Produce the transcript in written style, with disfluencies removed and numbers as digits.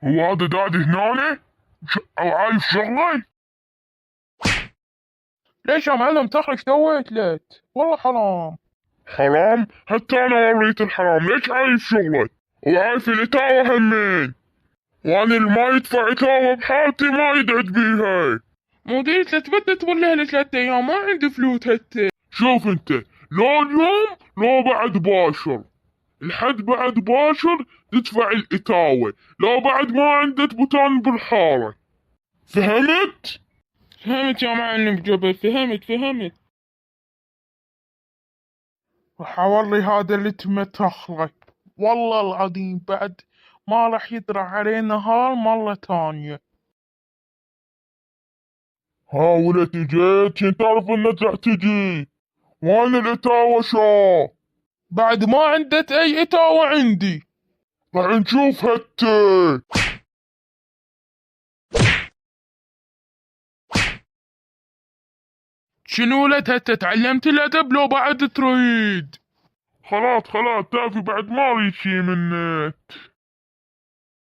هو هذا دادي هنا او عايش شغلي؟ ليش يا معلم تخرج سويت ليت؟ والله حرام. حرام؟ حتى انا وريت الحرام، ليش عايش شغلي؟ وعارف الاتاوة همين، وانا اللي ما يدفع اتاوة بحالتي ما يدعد بيها. مدير تثبت توليها ل3 أيام، ما عندي فلوس هتة. شوف انت، لو اليوم لو بعد باشر، الحد بعد باشر تدفع الاتاوة، لو بعد ما عندك بوتان بالحارة، فهمت؟ فهمت يا معلم جبل، فهمت. راح اوري هذا اللي تمتخلك، والله العظيم بعد ما راح يطلع عليه نهار مرة ثانية. ها ولدي جيت، عشان تعرف انك راح تجي، وانا الاتاوة شو؟ بعد ما عندك اي اتاوة عندي. راح نشوف هتي. شنو لا هتة، تعلمت الادب لو بعد تريد؟ خلاص تعرفي بعد ما اريد شي منك.